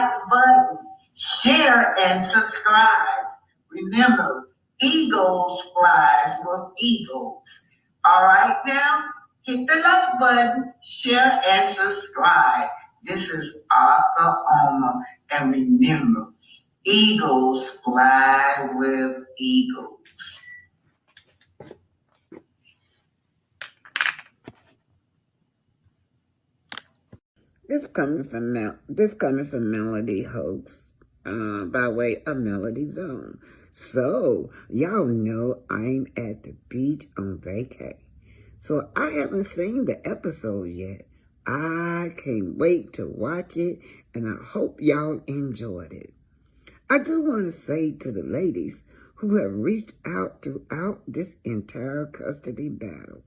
like button, share and subscribe. Remember, eagles flies with eagles. All right now, hit the like button, share and subscribe. This is Arthur Oma, and remember, eagles fly with eagles. This coming from Melody Hoax, by way of Melody Zone. So y'all know I'm at the beach on vacay. So I haven't seen the episode yet. I can't wait to watch it, and I hope y'all enjoyed it. I do want to say to the ladies who have reached out throughout this entire custody battle,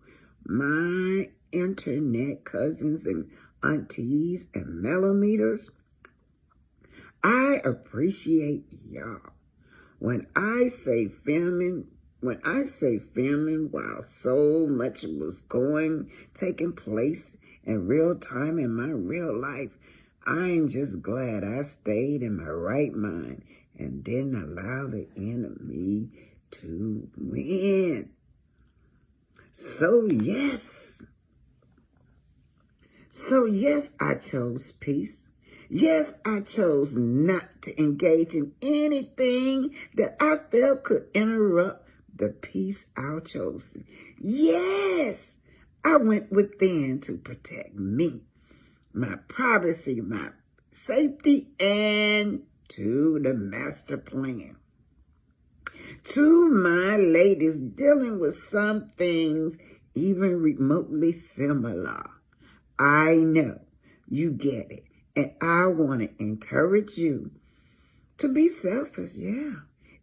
my internet cousins and aunties and millimeters, I appreciate y'all. When I say filming while so much was taking place in real time in my real life, I'm just glad I stayed in my right mind and didn't allow the enemy to win. So yes, I chose peace. Yes, I chose not to engage in anything that I felt could interrupt the peace I've chosen. Yes, I went within to protect me, my privacy, my safety, and to the master plan. To my ladies dealing with some things even remotely similar, I know you get it. And I want to encourage you to be selfish, yeah.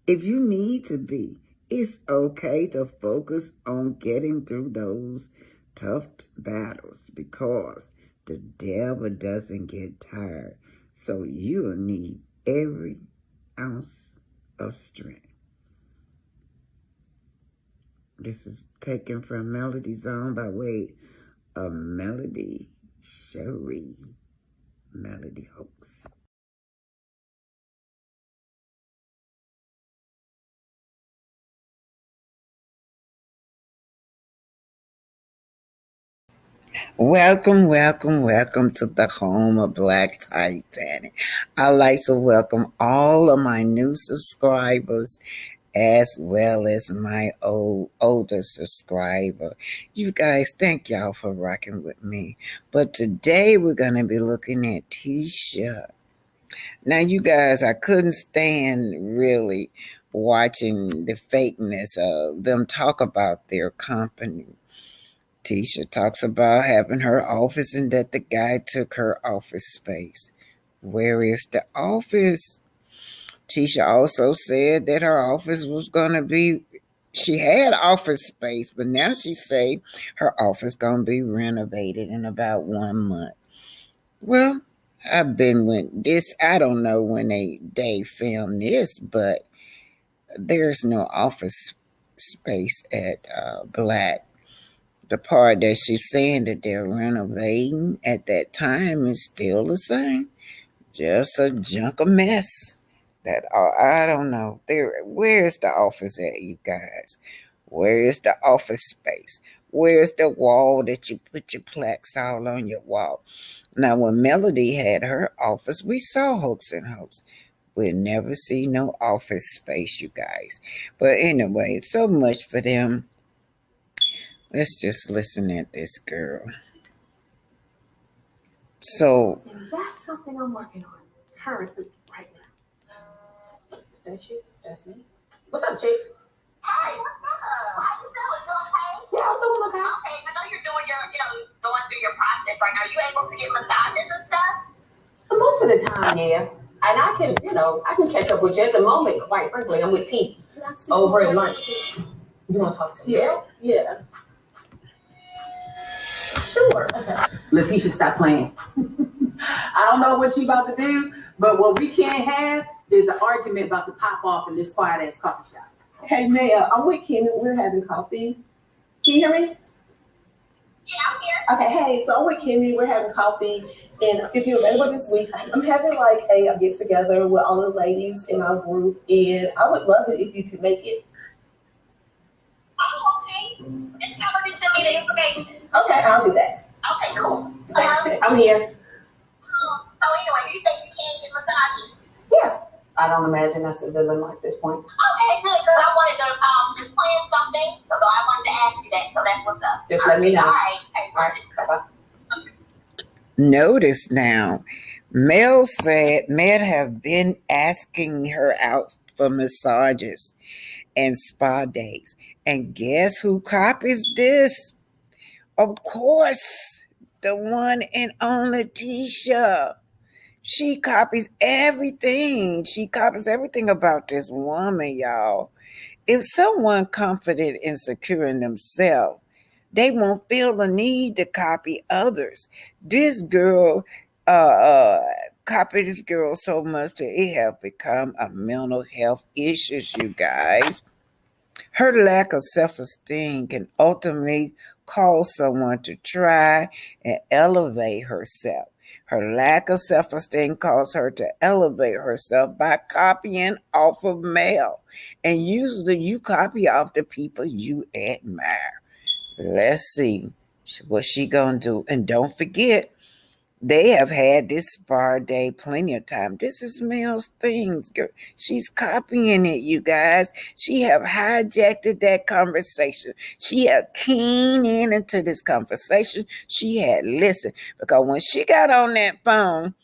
If you need to be, it's okay to focus on getting through those tough battles because the devil doesn't get tired. So you'll need every ounce of strength. This is taken from Melody Zone by way of Melody Cherie. Melody Hoax. Welcome to the home of Black Titanic. I'd like to welcome all of my new subscribers as well as my older subscriber. You guys, thank y'all for rocking with me. But today we're going to be looking at Tisha. Now, you guys, I couldn't stand really watching the fakeness of them talk about their company. Tisha talks about having her office and that the guy took her office space. Where is the office? Tisha also said that her office was going to be, she had office space, but now she say her office going to be renovated in about 1 month. Well, I've been with this. I don't know when they filmed this, but there's no office space at Black. The part that she's saying that they're renovating at that time is still the same. Just a junk of mess. That I don't know. Where's the office at, you guys? Where is the office space? Where's the wall that you put your plaques all on your wall? Now, when Melody had her office, we saw Hoax and Hoax. We'll never see no office space, you guys. But anyway, so much for them. Let's just listen at this girl. So and that's something I'm working on currently right now. That's you? That's me. What's up, chick? Hey, what's up? How you doing? You okay? Yeah, I'm doing okay. Okay, I know you're doing going through your process right now. You able to get massages and stuff? So most of the time, yeah. And I can catch up with you at the moment, quite frankly. I'm with T over at lunch. You want to talk to me? Yeah. Sure. Okay. Letitia, stop playing. I don't know what you about to do, but what we can't have is an argument about to pop off in this quiet ass coffee shop. Hey, Maya, I'm with Kimmie. We're having coffee. Can you hear me? Yeah, I'm here. Okay, hey, so I'm with Kimmie. We're having coffee, and if you're available this week, I'm having like a get together with all the ladies in our group, and I would love it if you could make it. Oh, okay. Just come and send me the information. Okay, I'll do that. Okay, cool. I'm here. So anyway, you said you can't get massages. Yeah. I don't imagine that's a dilemma at this point. Okay, good, because I wanted to just plan something, so I wanted to ask you that. So that's what's up. Just let me know. All right. Okay, All right. Bye-bye. Notice now, Mel said Med have been asking her out for massages and spa days. And guess who copies this? Of course, the one and only Tisha. She copies everything. She copies everything about this woman, y'all. If someone confident and secure in themselves, they won't feel the need to copy others. This girl copied this girl so much that it have become a mental health issue, you guys. Her lack of self-esteem can ultimately cause someone to try and elevate herself. Her lack of self-esteem caused her to elevate herself by copying off of male. And usually you copy off the people you admire. Let's see what she gonna do. And don't forget, they have had this spa day plenty of time. This is Mel's things, girl. She's copying it, you guys. She have hijacked that conversation. She had keen in into this conversation. She had listened because when she got on that phone,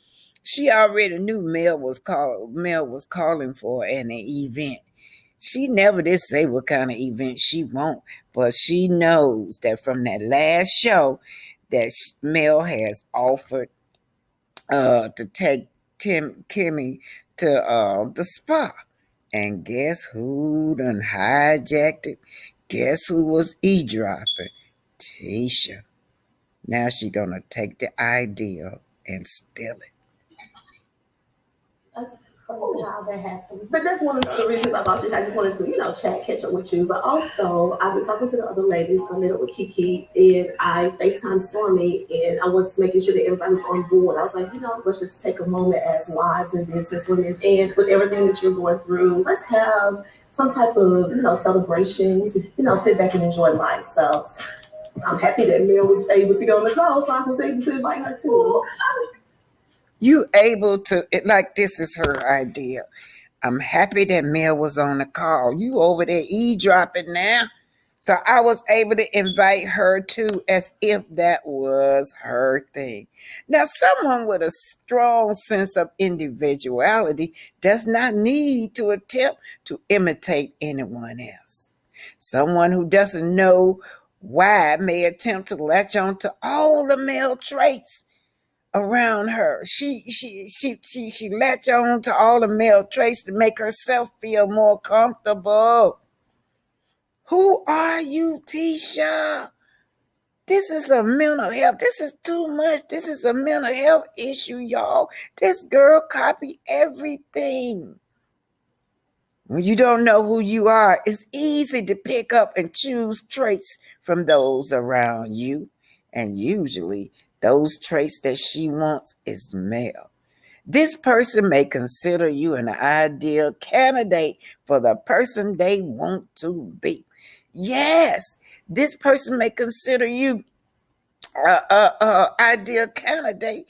she already knew Mel was calling for an event. She never did say what kind of event she want, but she knows that from that last show that Mel has offered to take Kimmie to the spa. And guess who done hijacked it? Guess who was eavesdropping? Tisha. Now she gonna take the idea and steal it. That's crazy how that happened. But that's one of the reasons I bought you. I just wanted to, chat, catch up with you. But also, I've been talking to the other ladies. I met up with Keke, and I FaceTime Stormy, and I was making sure that everybody's on board. I was like, let's just take a moment as wives and businesswomen, and with everything that you're going through, let's have some type of, celebrations, sit back and enjoy life. So I'm happy that Mel was able to go on the call, so I was able to invite her too. You able to, like this is her idea. I'm happy that Mel was on the call. You over there eavesdropping now. So I was able to invite her too, as if that was her thing. Now, someone with a strong sense of individuality does not need to attempt to imitate anyone else. Someone who doesn't know why may attempt to latch on to all the male traits around her. She latch on to all the male traits to make herself feel more comfortable. Who are you, Tisha? This is a mental health. This is too much. This is a mental health issue, y'all. This girl copy everything. When you don't know who you are, it's easy to pick up and choose traits from those around you. And usually those traits that she wants is male. This person may consider you an ideal candidate for the person they want to be. Yes, this person may consider you ideal candidate,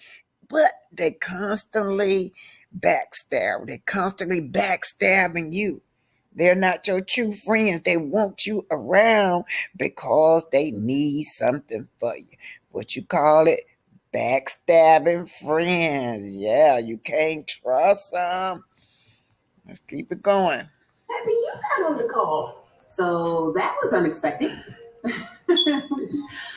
but they constantly backstab. They constantly backstabbing you. They're not your true friends. They want you around because they need something for you. What you call it? Backstabbing friends. Yeah, you can't trust them. Let's keep it going. Happy you got on the call. So that was unexpected.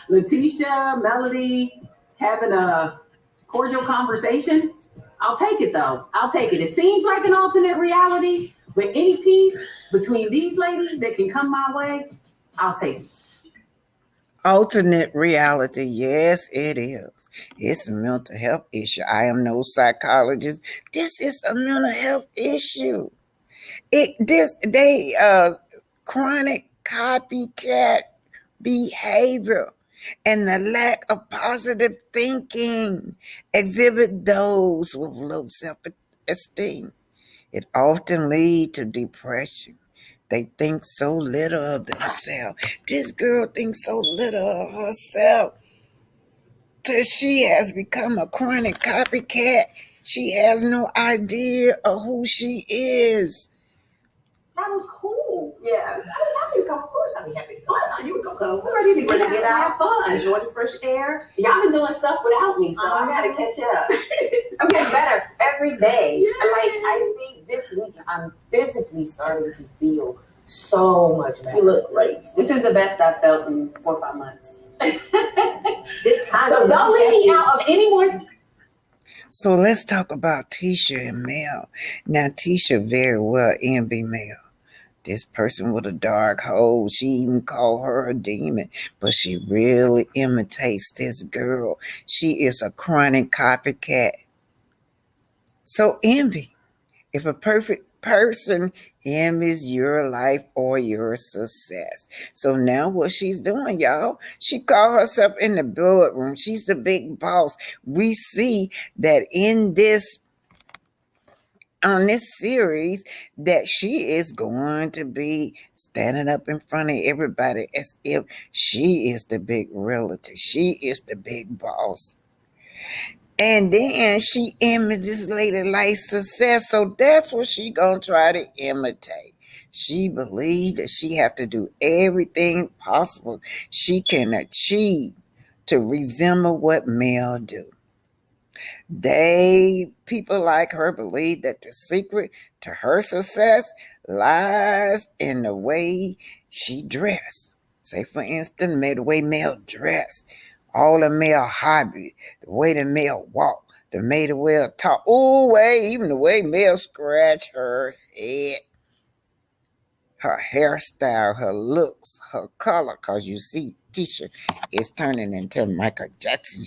Letitia, Melody, having a cordial conversation. I'll take it though. I'll take it. It seems like an alternate reality, but any piece between these ladies that can come my way, I'll take it. Alternate reality, yes, it is. It's a mental health issue. I am no psychologist. This is a mental health issue. Chronic copycat behavior. and the lack of positive thinking exhibit those with low self-esteem. It often leads to depression. They think so little of themselves. This girl thinks so little of herself till she has become a chronic copycat. She has no idea of who she is. That was cool. Yeah. I was happy to come. Of course, I'd be happy to come. I thought you was gonna come. I'm ready to Ready get to get out and out, have fun. enjoy this fresh air. Y'all been doing stuff without me, so I gotta catch up. I'm getting better every day. Yay. Like, I think this week I'm physically starting to feel so much better. You look great. This is the best I've felt in 4 or 5 months. Good time. So don't leave me out of any more. So let's talk about Tisha and Mel. Now, Tisha very well envy Mel. This person with a dark hole, she even called her a demon, but she really imitates this girl. She is a chronic copycat. So envy. If a perfect person envies your life or your success. So now what she's doing, y'all, she called herself in the boardroom. She's the big boss. We see that on this series that she is going to be standing up in front of everybody as if she is the big realtor. She is the big boss. And then she imitates this lady like success. So that's what she gonna try to imitate. She believes that she have to do everything possible she can achieve to resemble what Mel do. People like her believe that the secret to her success lies in the way she dress. Say, for instance, the way Mel dress, all the Mel hobby, the way the Mel walk, the way the Mel talk. Oh, even the way Mel scratch her head, her hairstyle, her looks, her color. Cause you see, Tisha is turning into Michael Jackson.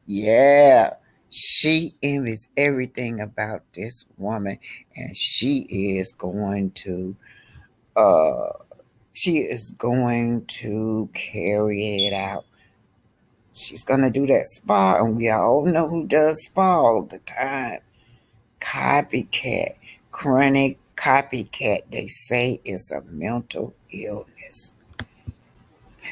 Yeah. She envies everything about this woman, and she is going to carry it out. She's gonna do that spa, and we all know who does spa all the time. Copycat, chronic copycat. They say it's a mental illness.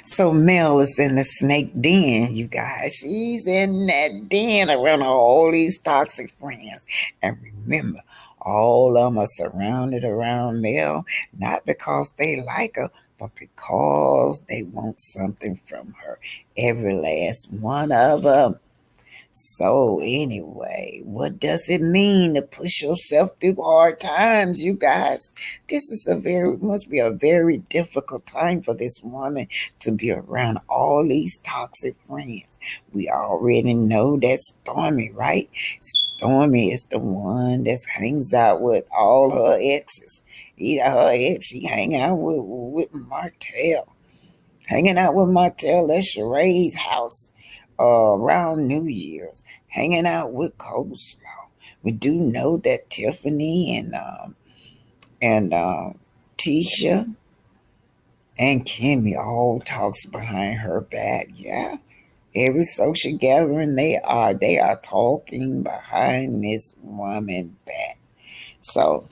So Mel is in the snake den, you guys. She's in that den around all these toxic friends. And remember, all of them are surrounded around Mel, not because they like her, but because they want something from her. Every last one of them. So anyway, what does it mean to push yourself through hard times, you guys? This is must be a very difficult time for this woman to be around all these toxic friends. We already know that Stormy, right? Stormy is the one that hangs out with all her exes. Either her ex, she hang out with Martell. Hanging out with Martell at Sheree's house around New Year's, hanging out with Coleslaw. We do know that Tiffany and Tisha and Kimmie all talks behind her back. Yeah, every social gathering they are talking behind this woman back. So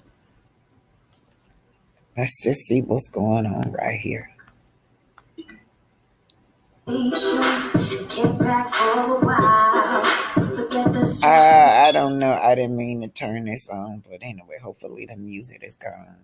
let's just see what's going on right here. I don't know. I didn't mean to turn this on, but anyway, hopefully the music is gone.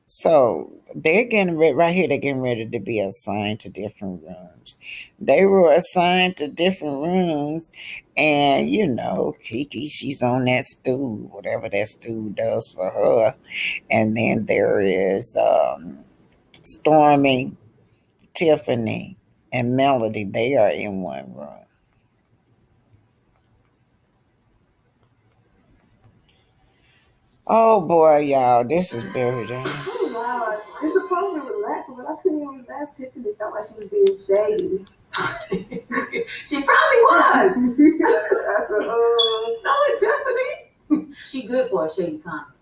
So they're getting ready right here. They're getting ready to be assigned to different rooms. They were assigned to different rooms, and Keke, she's on that stool, whatever that stool does for her. And then there is Stormy, Tiffany, and Melody. They are in one room. Oh boy, y'all, this is very dangerous. Oh wow, it's supposed to be relaxing, but I couldn't even relax. Tiffany felt like she was being shady. She probably was. I said, No, Tiffany. She good for a shady comment.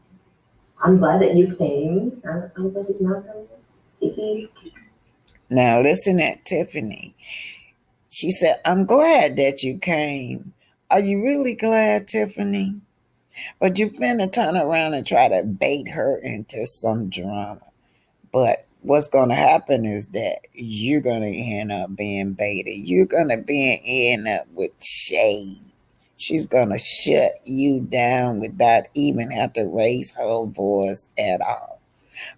I'm glad that you came. I was like, it's not coming. Kiki. Now listen at Tiffany. She said, I'm glad that you came. Are you really glad, Tiffany? But you're finna turn around and try to bait her into some drama. But what's going to happen is that you're going to end up being baited. You're going to end up with shade. She's going to shut you down without even have to raise her voice at all.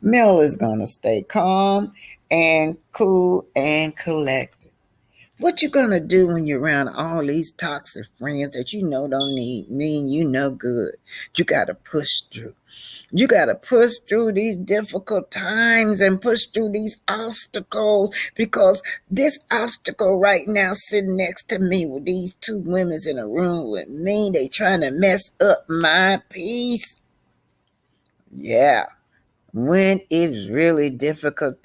Mel is going to stay calm and cool and collected. What you going to do when you're around all these toxic friends that you know don't mean you no good? You got to push through. You got to push through these difficult times and push through these obstacles, because this obstacle right now sitting next to me with these two women in a room with me, they trying to mess up my peace. Yeah. When it's really difficult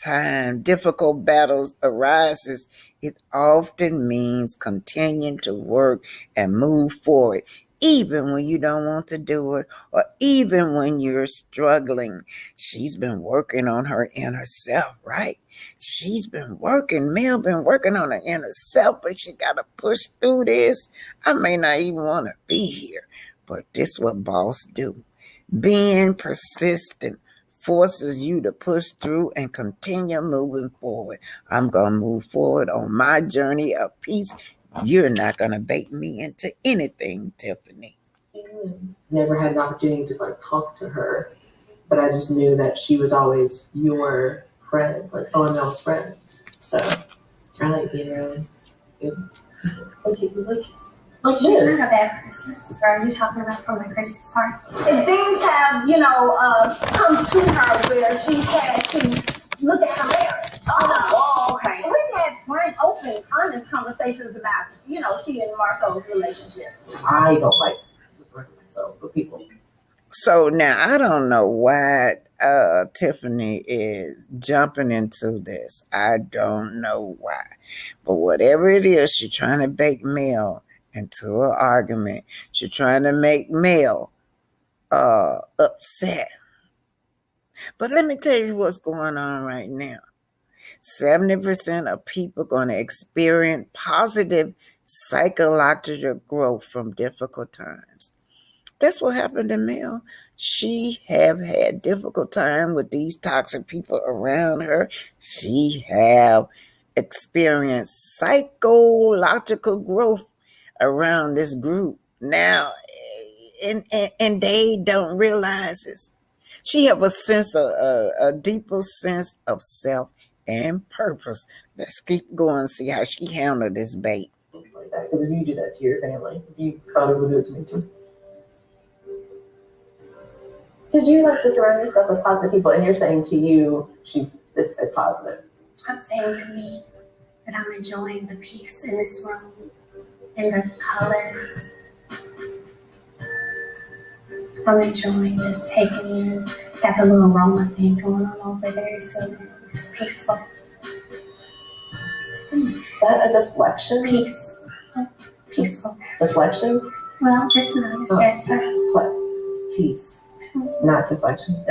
battles arises, it often means continuing to work and move forward, even when you don't want to do it, or even when you're struggling. She's been working on her inner self, right? Mel been working on her inner self, but she got to push through this. I may not even want to be here, but this what boss do. Being persistent forces you to push through and continue moving forward. I'm going to move forward on my journey of peace. You're not going to bait me into anything, Tiffany. Never had an opportunity to like talk to her, but I just knew that she was always your friend, like Mel's friend. So I like being around you. Like She's this. not a bad person. Or are you talking about from my Christmas party? And things have, come to her where she had to look at her marriage. Oh, okay. We've had frank, open, honest conversations about, she and Marcel's relationship. I don't like just working myself, but people. So now I don't know why Tiffany is jumping into this. I don't know why. But whatever it is, she's trying to bait Mel into an argument. She's trying to make Mel upset. But let me tell you what's going on right now. 70% of people going to experience positive psychological growth from difficult times. That's what happened to Mel. She have had difficult time with these toxic people around her. She have experienced psychological growth around this group now, and they don't realize this. She have a deeper sense of self and purpose. Let's keep going, see how she handle this bait. Like that, because if you do that to your family, you probably would do it to me too. Because you like to surround yourself with positive people, and you're saying to you, it's positive. I'm saying to me that I'm enjoying the peace in this room and the colors. I'm enjoying just taking in, got the little aroma thing going on over there, so it's peaceful. Is that a deflection? Peaceful. Deflection? Well, just notice that, sir. Peace, not deflection.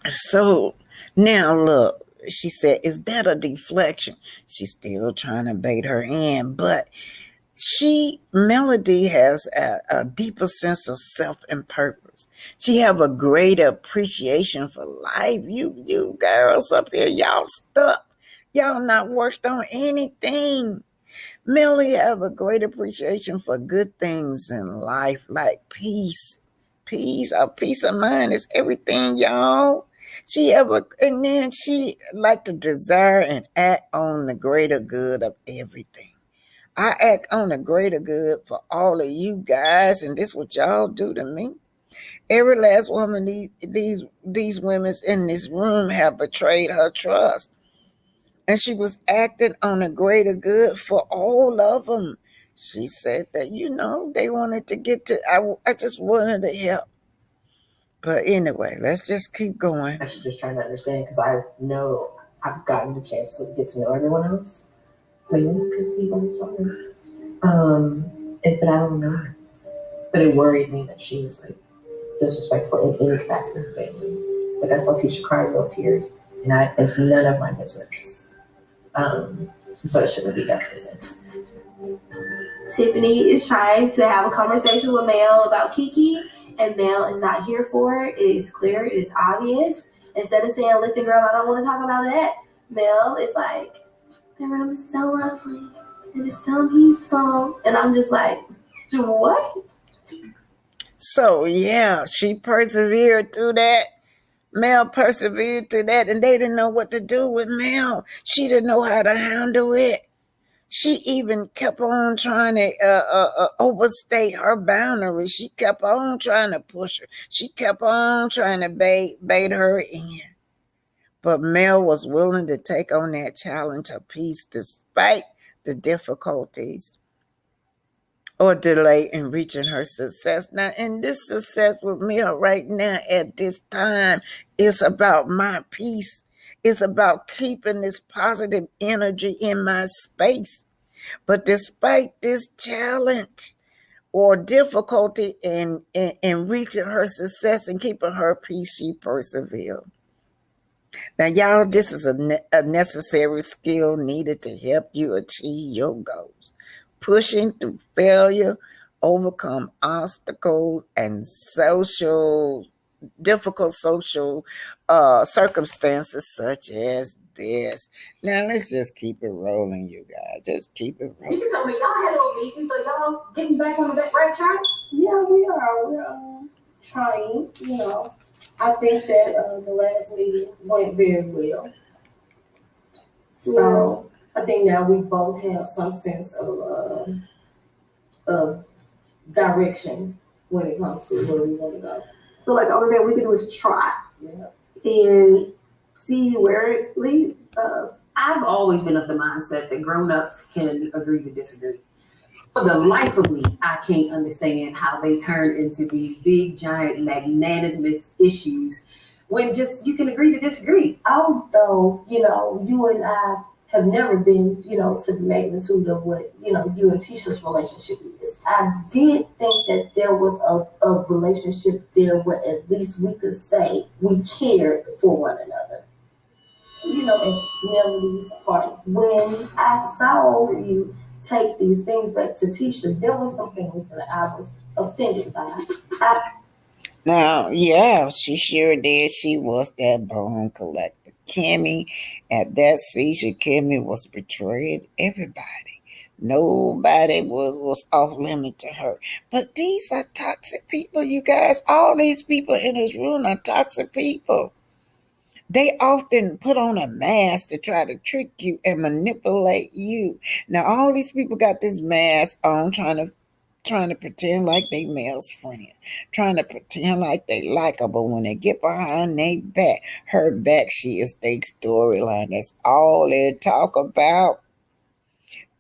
So now look, she said, is that a deflection? She's still trying to bait her in, but Melody has a deeper sense of self and purpose. She have a greater appreciation for life. You girls up here, y'all stuck. Y'all not worked on anything. Melody have a great appreciation for good things in life, like peace. A peace of mind is everything, y'all. And then she like to desire and act on the greater good of everything. I act on the greater good for all of you guys, and this what y'all do to me. Every last woman these women in this room have betrayed her trust, and she was acting on the greater good for all of them. She said that they wanted to get to. I just wanted to help. But anyway, let's just keep going. I'm actually just trying to understand, because I know I've gotten the chance to get to know everyone else. Because he wants something. But I don't know her. But it worried me that she was like disrespectful in any capacity of her family. Like I saw Tisha cry real tears, and it's none of my business. So it shouldn't be ever since. Tiffany is trying to have a conversation with Mel about Keke, and Mel is not here for it. It is clear, it is obvious. Instead of saying, listen, girl, I don't want to talk about that, Mel is like, the room is so lovely, and it's so peaceful. And I'm just like, what? So, yeah, she persevered through that. Mel persevered through that, and they didn't know what to do with Mel. She didn't know how to handle it. She even kept on trying to overstate her boundaries. She kept on trying to push her. She kept on trying to bait her in. But Mel was willing to take on that challenge of peace despite the difficulties or delay in reaching her success. Now, in this success with Mel right now at this time, it's about my peace. It's about keeping this positive energy in my space. But despite this challenge or difficulty in reaching her success and keeping her peace, she persevered. Now, y'all, this is a necessary skill needed to help you achieve your goals. Pushing through failure, overcome obstacles, and difficult social circumstances such as this. Now, let's just keep it rolling, you guys. Just keep it rolling. You told me y'all had a little meeting, so y'all getting back on the right track? Yeah, we are. We're trying, you know. I think that the last meeting went very well. So I think now we both have some sense of direction when it comes to where we want to go. So like all that we can do is try, and see where it leads us. I've always been of the mindset that grown-ups can agree to disagree. For the life of me, I can't understand how they turn into these big, giant, magnanimous issues when just you can agree to disagree. Although, you know, you and I have never been, you know, to the magnitude of what, you know, you and Tisha's relationship is. I did think that there was a relationship there where at least we could say we cared for one another. You know, at Melody's party, when I saw you take these things back to Tisha, there was some things that I was offended by. Now, yeah, she sure did. She was that bone collector. Kimmie, at that seizure, Kimmie was betrayed everybody. Nobody was off limit to her. But these are toxic people, you guys. All these people in this room are toxic people. They often put on a mask to try to trick you and manipulate you. Now, all these people got this mask on, trying to pretend like they Mel's friend, trying to pretend like they like her, but when they get behind her back, she is their storyline. That's all they talk about.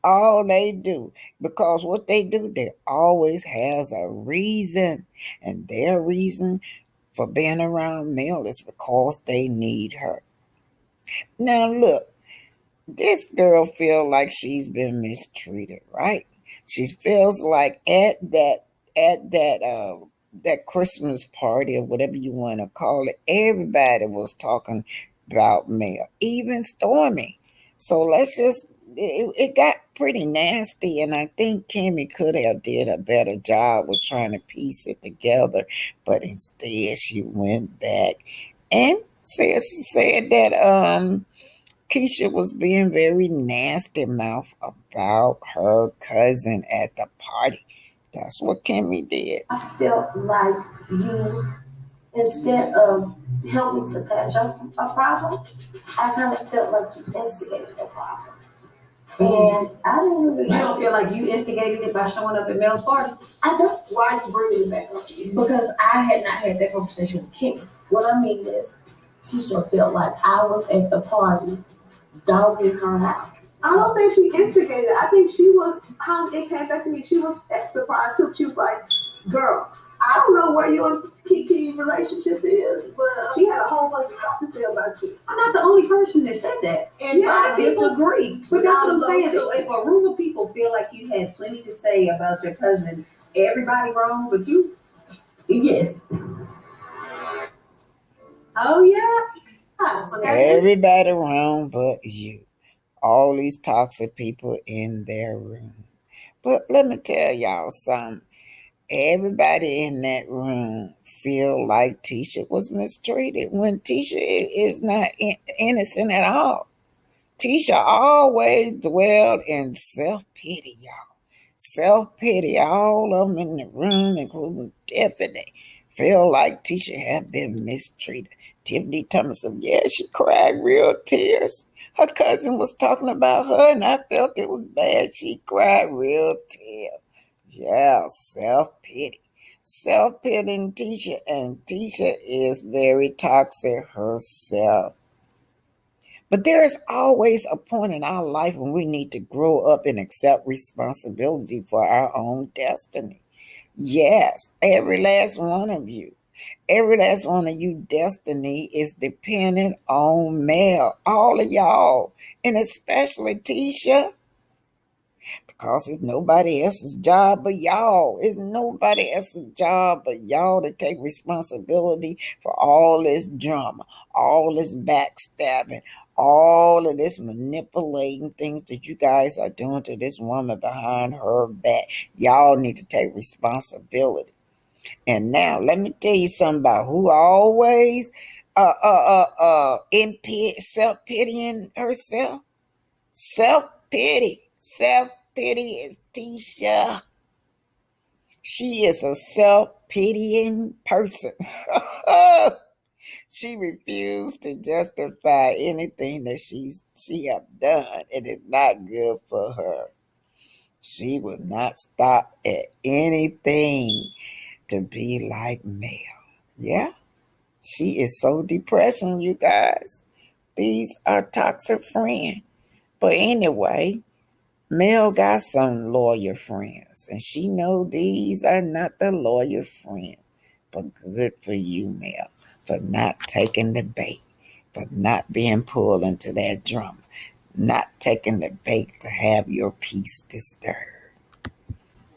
All they do. Because what they do, they always has a reason. And their reason for being around Mel is because they need her. Now look, this girl feels like she's been mistreated, right? She feels like that Christmas party or whatever you want to call it, everybody was talking about Mel, even Stormy. So it got pretty nasty, and I think Kimmie could have did a better job with trying to piece it together, but instead she went back and said that Keisha was being very nasty mouth about her cousin at the party. That's what Kimmie did. I felt like you, instead of helping to patch up a problem, I kind of felt like you instigated the problem. And I didn't really. You don't feel like you instigated it by showing up at Mel's party? I don't. Why are you bringing it back up? Because I had not had that conversation with Kimmie. What I mean is, Tisha felt like I was at the party dogging her out. I don't think she instigated. I think she was, how it came back to me, she was surprised too. She was like, girl, I don't know where your Keke relationship is, but she had a whole bunch of stuff to say about you. I'm not the only person that said that. And yeah, I disagree. But that's what I'm saying. So if a room of people feel like you had plenty to say about your cousin, everybody wrong but you? Yes. Oh, yeah? Everybody wrong but you. All these toxic people in their room. But let me tell y'all something. Everybody in that room feel like Tisha was mistreated when Tisha is not innocent at all. Tisha always dwelled in self-pity, y'all. Self-pity, all of them in the room, including Tiffany, feel like Tisha had been mistreated. Tiffany Thompson, yeah, she cried real tears. Her cousin was talking about her, and I felt it was bad. She cried real tears. Yeah, self-pity. Self-pitying Tisha, and Tisha is very toxic herself. But there is always a point in our life when we need to grow up and accept responsibility for our own destiny. Yes, every last one of you. Every last one of you destiny is dependent on Mel. All of y'all. And especially Tisha. Because it's nobody else's job but y'all. It's nobody else's job but y'all to take responsibility for all this drama, all this backstabbing, all of this manipulating things that you guys are doing to this woman behind her back. Y'all need to take responsibility. And now let me tell you something about who always self-pitying herself. Self-pity. Self-pity is Tisha. She is a self-pitying person. She refused to justify anything that she have done. It is not good for her. She will not stop at anything to be like Mel. Yeah, she is so depressing, you guys. These are toxic friends. But anyway, Mel got some lawyer friends, and she know these are not the lawyer friends. But good for you, Mel, for not taking the bait, for not being pulled into that drama, not taking the bait to have your peace disturbed.